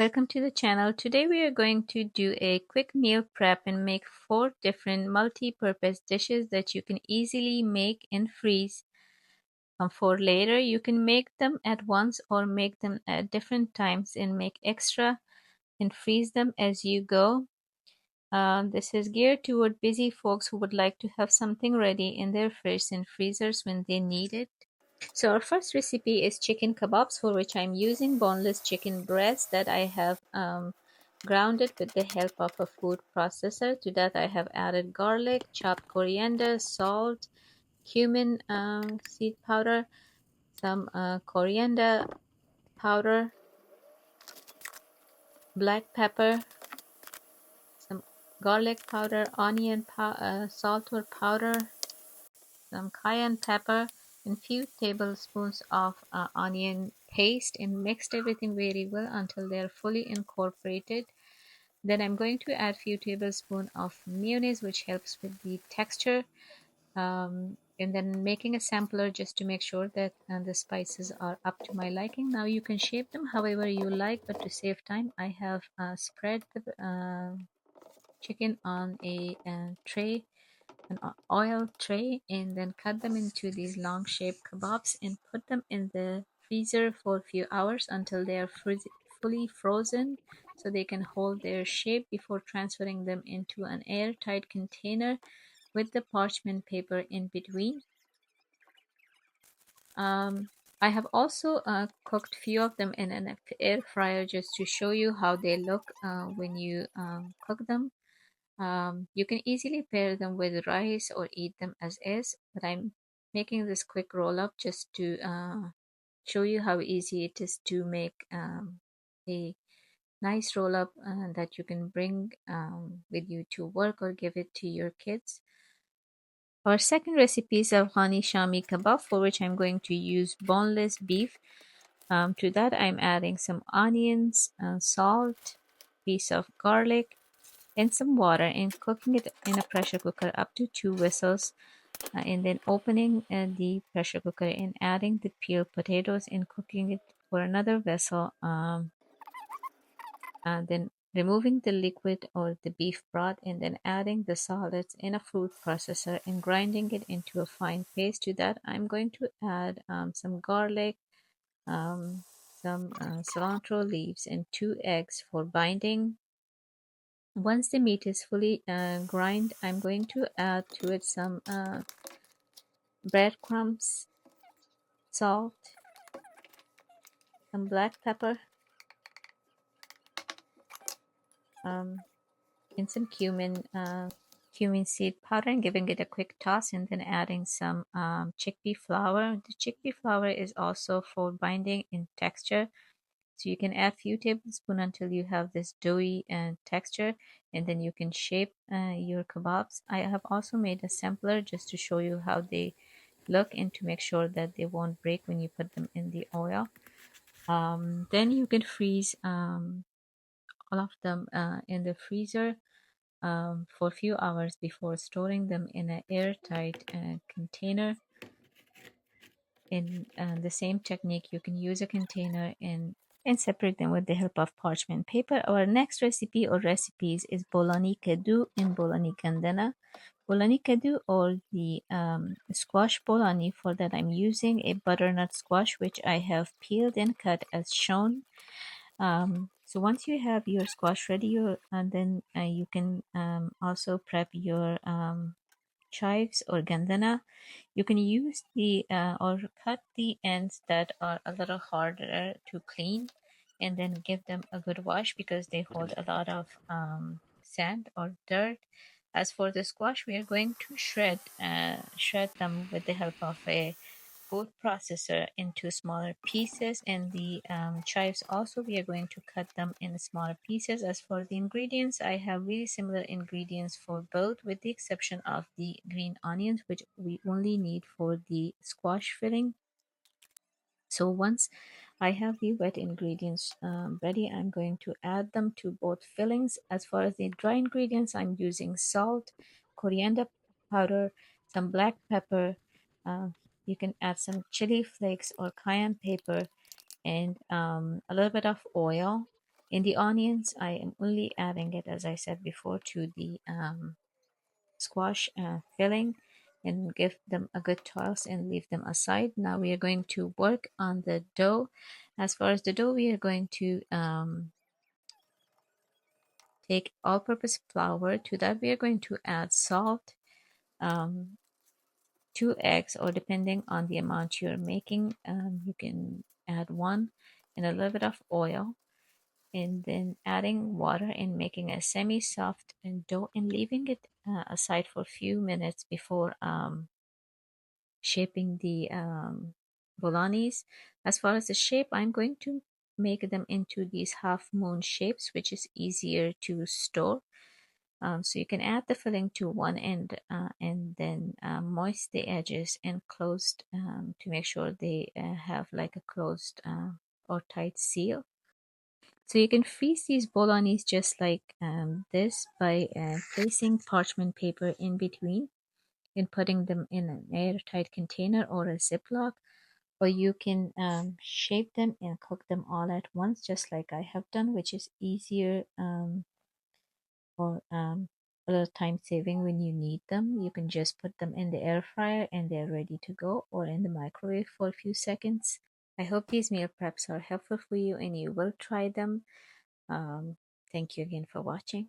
Welcome to the channel. Today we are going to do a quick meal prep and make 4 different multi-purpose dishes that you can easily make and freeze for later. You can make them at once or make them at different times and make extra and freeze them as you go. This is geared toward busy folks who would like to have something ready in their fridge and freezers when they need it. So our first recipe is chicken kebabs, for which I'm using boneless chicken breasts that I have grounded with the help of a food processor. To that I have added garlic, chopped coriander, salt, cumin seed powder, some coriander powder, black pepper, some garlic powder, salt or powder, some cayenne pepper, and few tablespoons of onion paste, and mixed everything very well until they are fully incorporated. Then I'm going to add few tablespoons of mayonnaise, which helps with the texture, and then making a sampler just to make sure that the spices are up to my liking. Now you can shape them however you like, but to save time I have spread the chicken on a tray, an oil tray, and then cut them into these long shaped kebabs and put them in the freezer for a few hours until they are fully frozen, so they can hold their shape before transferring them into an airtight container with the parchment paper in between. I have also cooked few of them in an air fryer just to show you how they look when you cook them. You can easily pair them with rice or eat them as is, but I'm making this quick roll up just to show you how easy it is to make a nice roll up that you can bring with you to work or give it to your kids. Our second recipe is Afghani Shami Kabob, for which I'm going to use boneless beef. To that I'm adding some onions, salt, piece of garlic, and some water, and cooking it in a pressure cooker up to 2 whistles, and then opening the pressure cooker and adding the peeled potatoes and cooking it for another vessel, and then removing the liquid or the beef broth, and then adding the solids in a food processor and grinding it into a fine paste. To that I'm going to add some garlic, um, some cilantro leaves, and 2 eggs for binding. Once the meat is fully grind, I'm going to add to it some breadcrumbs, salt, some black pepper, um, and some cumin seed powder, and giving it a quick toss, and then adding some chickpea flour. The chickpea flour is also for binding in texture, so you can add few tablespoons until you have this doughy texture, and then you can shape your kebabs. I have also made a sampler just to show you how they look and to make sure that they won't break when you put them in the oil. Then you can freeze all of them in the freezer for a few hours before storing them in an airtight container. In the same technique, you can use a container and separate them with the help of parchment paper. Our next recipe or recipes is Bolani Kado and Bolani Gandana. Bolani Kado, or the squash bolani. For that I'm using a butternut squash, which I have peeled and cut as shown. So once you have your squash ready, and then you can also prep your chives or gandana. You can use the or cut the ends that are a little harder to clean, and then give them a good wash because they hold a lot of sand or dirt. As for the squash, we are going to shred them with the help of a food processor into smaller pieces, and the chives also we are going to cut them in smaller pieces. As for the ingredients, I have really similar ingredients for both, with the exception of the green onions, which we only need for the squash filling. So once I have the wet ingredients ready, I'm going to add them to both fillings. As far as the dry ingredients, I'm using salt, coriander powder, some black pepper. Uh, you can add some chili flakes or cayenne pepper, and a little bit of oil. In the onions, I am only adding it, as I said before, to the squash filling, and give them a good toss and leave them aside. Now we are going to work on the dough. As far as the dough, we are going to take all-purpose flour. To that, we are going to add salt, um, 2 eggs, or depending on the amount you're making, you can add one, and a little bit of oil, and then adding water and making a semi-soft dough and leaving it aside for a few minutes before shaping the bolognese. As far as the shape, I'm going to make them into these half moon shapes, which is easier to store. So you can add the filling to one end and then moist the edges and closed to make sure they have like a closed or tight seal. So you can freeze these bolognese just like this by placing parchment paper in between and putting them in an airtight container or a Ziploc, or you can shape them and cook them all at once, just like I have done, which is easier or a little time saving when you need them. You can just put them in the air fryer and they're ready to go, or in the microwave for a few seconds. I hope these meal preps are helpful for you and you will try them. Um, Thank you again for watching.